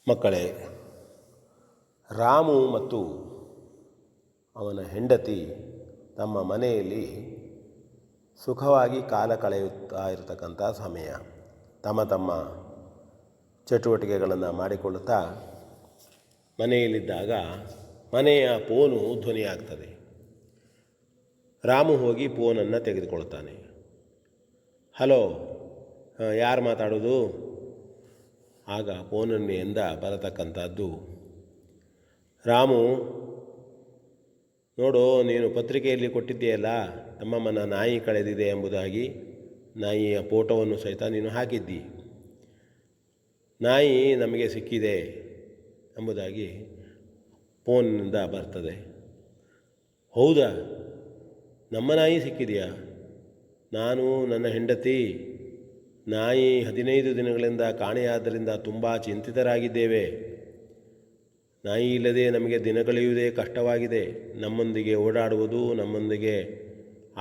ಮಕ್ಕಳೇ, ರಾಮು ಮತ್ತು ಅವನ ಹೆಂಡತಿ ತಮ್ಮ ಮನೆಯಲ್ಲಿ ಸುಖವಾಗಿ ಕಾಲ ಕಳೆಯುತ್ತಾ ಇರತಕ್ಕಂಥ ಸಮಯ. ತಮ್ಮ ತಮ್ಮ ಚಟುವಟಿಕೆಗಳನ್ನು ಮಾಡಿಕೊಳ್ಳುತ್ತಾ ಮನೆಯಲ್ಲಿದ್ದಾಗ ಮನೆಯ ಫೋನು ಧ್ವನಿಯಾಗ್ತದೆ. ರಾಮು ಹೋಗಿ ಫೋನನ್ನು ತೆಗೆದುಕೊಳ್ತಾನೆ. ಹಲೋ, ಯಾರು ಮಾತಾಡೋದು? ಆಗ ಫೋನಿನಿಂದ ಬರತಕ್ಕಂಥದ್ದು, ರಾಮು, ನೋಡು, ನೀನು ಪತ್ರಿಕೆಯಲ್ಲಿ ಕೊಟ್ಟಿದ್ದೀಯಲ್ಲ, ನಮ್ಮಮ್ಮನ ನಾಯಿ ಕಳೆದಿದೆ ಎಂಬುದಾಗಿ ನಾಯಿಯ ಫೋಟೋವನ್ನು ಸಹಿತ ನೀನು ಹಾಕಿದ್ದಿ. ನಾಯಿ ನಮಗೆ ಸಿಕ್ಕಿದೆ ಎಂಬುದಾಗಿ ಫೋನ್ನಿಂದ ಬರ್ತದೆ. ಹೌದಾ, ನಮ್ಮ ನಾಯಿ ಸಿಕ್ಕಿದೆಯಾ? ನಾನು ನನ್ನ ಹೆಂಡತಿ ನಾಯಿ 15 ದಿನಗಳಿಂದ ಕಾಣೆಯಾದ್ದರಿಂದ ತುಂಬ ಚಿಂತಿತರಾಗಿದ್ದೇವೆ. ನಾಯಿ ಇಲ್ಲದೆ ನಮಗೆ ದಿನ ಕಳೆಯುವುದೇ ಕಷ್ಟವಾಗಿದೆ. ನಮ್ಮೊಂದಿಗೆ ಓಡಾಡುವುದು, ನಮ್ಮೊಂದಿಗೆ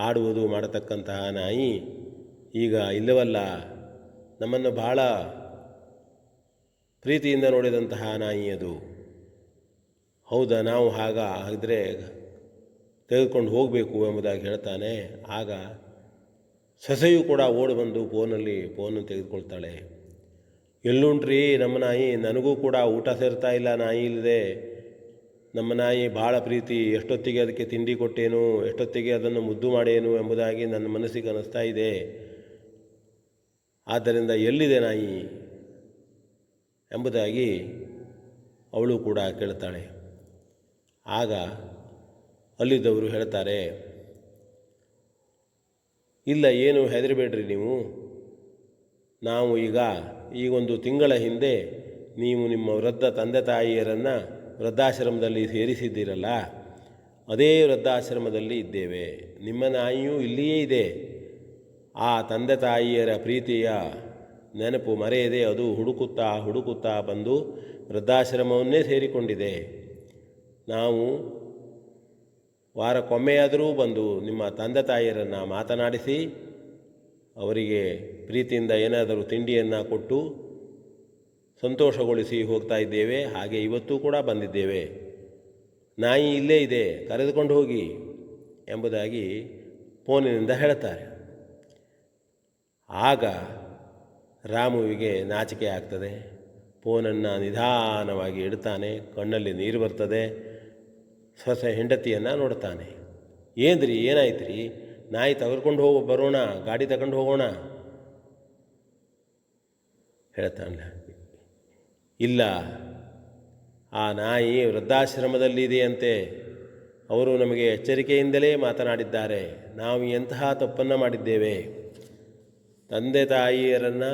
ಆಡುವುದು ಮಾಡತಕ್ಕಂತಹ ನಾಯಿ ಈಗ ಇಲ್ಲವಲ್ಲ. ನಮ್ಮನ್ನು ಬಹಳ ಪ್ರೀತಿಯಿಂದ ನೋಡಿದಂತಹ ನಾಯಿ ಅದು. ಹೌದಾ, ನಾವು ಹಾಗಿದ್ರೆ ತೆಗೆದುಕೊಂಡು ಹೋಗಬೇಕು ಎಂಬುದಾಗಿ ಹೇಳ್ತಾನೆ. ಆಗ ಸೊಸೆಯು ಕೂಡ ಓಡಿ ಬಂದು ಫೋನನ್ನು ತೆಗೆದುಕೊಳ್ತಾಳೆ. ಎಲ್ಲುಂಟ್ರಿ ನಮ್ಮ ನಾಯಿ? ನನಗೂ ಕೂಡ ಊಟ ಸೇರ್ತಾ ಇಲ್ಲ ನಾಯಿ ಇಲ್ಲದೆ. ನಮ್ಮ ನಾಯಿ ಭಾಳ ಪ್ರೀತಿ. ಎಷ್ಟೊತ್ತಿಗೆ ಅದಕ್ಕೆ ತಿಂಡಿ ಕೊಟ್ಟೇನು, ಎಷ್ಟೊತ್ತಿಗೆ ಅದನ್ನು ಮುದ್ದು ಮಾಡೇನು ಎಂಬುದಾಗಿ ನನ್ನ ಮನಸ್ಸಿಗೆ ಅನ್ನಿಸ್ತಾ ಇದೆ. ಆದ್ದರಿಂದ ಎಲ್ಲಿದೆ ನಾಯಿ ಎಂಬುದಾಗಿ ಅವಳು ಕೂಡ ಕೇಳ್ತಾಳೆ. ಆಗ ಅಲ್ಲಿದ್ದವರು ಹೇಳ್ತಾರೆ, ಇಲ್ಲ, ಏನು ಹೆದರಬೇಡ್ರಿ ನೀವು. ನಾವು ಈಗೊಂದು ತಿಂಗಳ ಹಿಂದೆ ನೀವು ನಿಮ್ಮ ವೃದ್ಧ ತಂದೆ ತಾಯಿಯರನ್ನು ವೃದ್ಧಾಶ್ರಮದಲ್ಲಿ ಸೇರಿಸಿದ್ದೀರಲ್ಲ, ಅದೇ ವೃದ್ಧಾಶ್ರಮದಲ್ಲಿ ಇದ್ದೇವೆ. ನಿಮ್ಮ ನಾಯಿಯೂ ಇಲ್ಲಿಯೇ ಇದೆ. ಆ ತಂದೆ ತಾಯಿಯರ ಪ್ರೀತಿಯ ನೆನಪು ಮರೆಯದೆ ಅದು ಹುಡುಕುತ್ತಾ ಬಂದು ವೃದ್ಧಾಶ್ರಮವನ್ನೇ ಸೇರಿಕೊಂಡಿದೆ. ನಾವು ವಾರಕ್ಕೊಮ್ಮೆಯಾದರೂ ಬಂದು ನಿಮ್ಮ ತಂದೆ ತಾಯಿಯರನ್ನು ಮಾತನಾಡಿಸಿ ಅವರಿಗೆ ಪ್ರೀತಿಯಿಂದ ಏನಾದರೂ ತಿಂಡಿಯನ್ನು ಕೊಟ್ಟು ಸಂತೋಷಗೊಳಿಸಿ ಹೋಗ್ತಾ ಇದ್ದೇವೆ. ಹಾಗೆ ಇವತ್ತೂ ಕೂಡ ಬಂದಿದ್ದೇವೆ. ನಾಯಿ ಇಲ್ಲೇ ಇದೆ, ಕರೆದುಕೊಂಡು ಹೋಗಿ ಎಂಬುದಾಗಿ ಫೋನಿನಿಂದ ಹೇಳ್ತಾರೆ. ಆಗ ರಾಮುವಿಗೆ ನಾಚಿಕೆ ಆಗ್ತದೆ. ಫೋನನ್ನು ನಿಧಾನವಾಗಿ ಇಡ್ತಾನೆ. ಕಣ್ಣಲ್ಲಿ ನೀರು ಬರ್ತದೆ. ಸೊಸೆ ಹೆಂಡತಿಯನ್ನು ನೋಡ್ತಾನೆ. ಏನ್ರಿ, ಏನಾಯ್ತು ರೀ? ನಾಯಿ ತೆಗೆದುಕೊಂಡು ಬರೋಣ, ಗಾಡಿ ತಗೊಂಡು ಹೋಗೋಣ ಹೇಳ್ತಾನೆ. ಇಲ್ಲ, ಆ ನಾಯಿ ವೃದ್ಧಾಶ್ರಮದಲ್ಲಿದೆಯಂತೆ. ಅವರು ನಮಗೆ ಎಚ್ಚರಿಕೆಯಿಂದಲೇ ಮಾತನಾಡಿದ್ದಾರೆ. ನಾವು ಎಂತಹ ತಪ್ಪನ್ನು ಮಾಡಿದ್ದೇವೆ. ತಂದೆ ತಾಯಿಯರನ್ನು,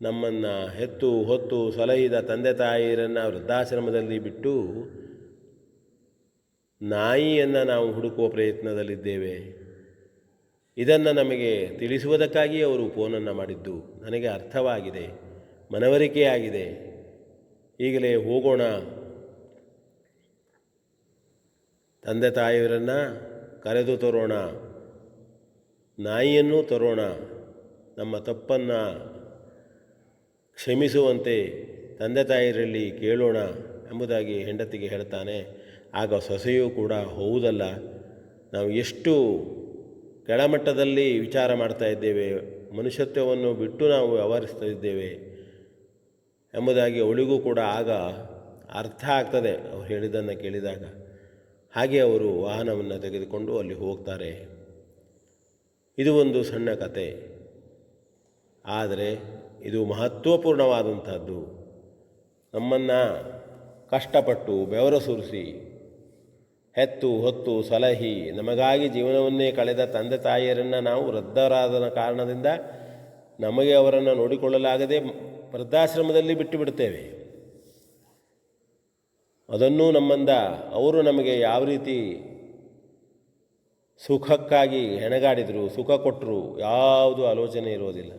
ನಮ್ಮನ್ನು ಹೆತ್ತು ಹೊತ್ತು ಸಲಹಿದ ತಂದೆ ತಾಯಿಯರನ್ನು ವೃದ್ಧಾಶ್ರಮದಲ್ಲಿ ಬಿಟ್ಟು ನಾಯಿಯನ್ನು ನಾವು ಹುಡುಕುವ ಪ್ರಯತ್ನದಲ್ಲಿದ್ದೇವೆ. ಇದನ್ನು ನಮಗೆ ತಿಳಿಸುವುದಕ್ಕಾಗಿ ಅವರು ಫೋನನ್ನು ಮಾಡಿದ್ದು. ನನಗೆ ಅರ್ಥವಾಗಿದೆ, ಮನವರಿಕೆಯಾಗಿದೆ. ಈಗಲೇ ಹೋಗೋಣ, ತಂದೆ ತಾಯಿಯರನ್ನು ಕರೆದು ತರೋಣ, ನಾಯಿಯನ್ನು ತರೋಣ, ನಮ್ಮ ತಪ್ಪನ್ನು ಕ್ಷಮಿಸುವಂತೆ ತಂದೆ ತಾಯಿಯರಲ್ಲಿ ಕೇಳೋಣ ಎಂಬುದಾಗಿ ಹೆಂಡತಿಗೆ ಹೇಳ್ತಾನೆ. ಆಗ ಸೊಸೆಯೂ ಕೂಡ, ಹೌದಲ್ಲ, ನಾವು ಎಷ್ಟು ಕೆಳಮಟ್ಟದಲ್ಲಿ ವಿಚಾರ ಮಾಡ್ತಾ ಇದ್ದೇವೆ, ಮನುಷ್ಯತ್ವವನ್ನು ಬಿಟ್ಟು ನಾವು ವ್ಯವಹರಿಸ್ತಾ ಇದ್ದೇವೆ ಎಂಬುದಾಗಿ ಅವಳಿಗೂ ಕೂಡ ಆಗ ಅರ್ಥ ಆಗ್ತದೆ ಅವ್ರು ಹೇಳಿದ್ದನ್ನು ಕೇಳಿದಾಗ. ಹಾಗೆ ಅವರು ವಾಹನವನ್ನು ತೆಗೆದುಕೊಂಡು ಅಲ್ಲಿ ಹೋಗ್ತಾರೆ. ಇದು ಒಂದು ಸಣ್ಣ ಕತೆ, ಆದರೆ ಇದು ಮಹತ್ವಪೂರ್ಣವಾದಂಥದ್ದು. ನಮ್ಮನ್ನು ಕಷ್ಟಪಟ್ಟು ಬೆವರು ಸುರಿಸಿ ಹೆತ್ತು ಹೊತ್ತು ಸಲಹಿ ನಮಗಾಗಿ ಜೀವನವನ್ನೇ ಕಳೆದ ತಂದೆ ತಾಯಿಯರನ್ನು ನಾವು ವೃದ್ಧರಾದ ಕಾರಣದಿಂದ ನಮಗೆ ಅವರನ್ನು ನೋಡಿಕೊಳ್ಳಲಾಗದೆ ವೃದ್ಧಾಶ್ರಮದಲ್ಲಿ ಬಿಟ್ಟು ಬಿಡ್ತೇವೆ. ಅದನ್ನೂ ಅವರು ನಮಗೆ ಯಾವ ರೀತಿ ಸುಖಕ್ಕಾಗಿ ಹೆಣಗಾಡಿದರು, ಸುಖ ಕೊಟ್ಟರು, ಯಾವುದು ಆಲೋಚನೆ ಇರೋದಿಲ್ಲ.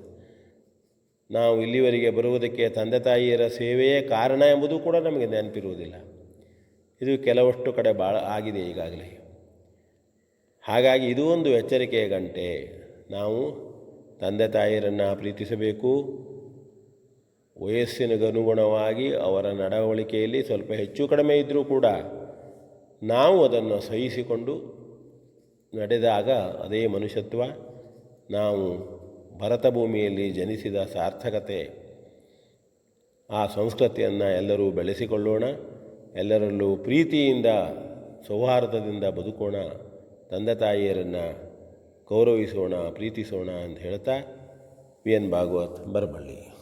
ನಾವು ಇಲ್ಲಿವರೆಗೆ ಬರುವುದಕ್ಕೆ ತಂದೆ ತಾಯಿಯರ ಸೇವೆಯೇ ಕಾರಣ ಎಂಬುದು ಕೂಡ ನಮಗೆ ನೆನಪಿರುವುದಿಲ್ಲ. ಇದು ಕೆಲವಷ್ಟು ಕಡೆ ಭಾಳ ಆಗಿದೆ ಈಗಾಗಲೇ. ಹಾಗಾಗಿ ಇದು ಒಂದು ಎಚ್ಚರಿಕೆಯ ಗಂಟೆ. ನಾವು ತಂದೆ ತಾಯಿಯರನ್ನು ಪ್ರೀತಿಸಬೇಕು, ವಯಸ್ಸಿನಗನುಗುಣವಾಗಿ ಅವರ ನಡವಳಿಕೆಯಲ್ಲಿ ಸ್ವಲ್ಪ ಹೆಚ್ಚು ಕಡಿಮೆ ಇದ್ದರೂ ಕೂಡ ನಾವು ಅದನ್ನು ಸಹಿಸಿಕೊಂಡು ನಡೆದಾಗ ಅದೇ ಮನುಷ್ಯತ್ವ. ನಾವು ಭರತ ಭೂಮಿಯಲ್ಲಿ ಜನಿಸಿದ ಸಾರ್ಥಕತೆ. ಆ ಸಂಸ್ಕೃತಿಯನ್ನು ಎಲ್ಲರೂ ಬೆಳೆಸಿಕೊಳ್ಳೋಣ, ಎಲ್ಲರಲ್ಲೂ ಪ್ರೀತಿಯಿಂದ ಸೌಹಾರ್ದದಿಂದ ಬದುಕೋಣ, ತಂದೆ ತಾಯಿಯರನ್ನು ಗೌರವಿಸೋಣ, ಪ್ರೀತಿಸೋಣ ಅಂತ ಹೇಳ್ತಾ ವಿ ಎನ್ ಭಾಗವತ್ ಬರಬಳ್ಳಿ.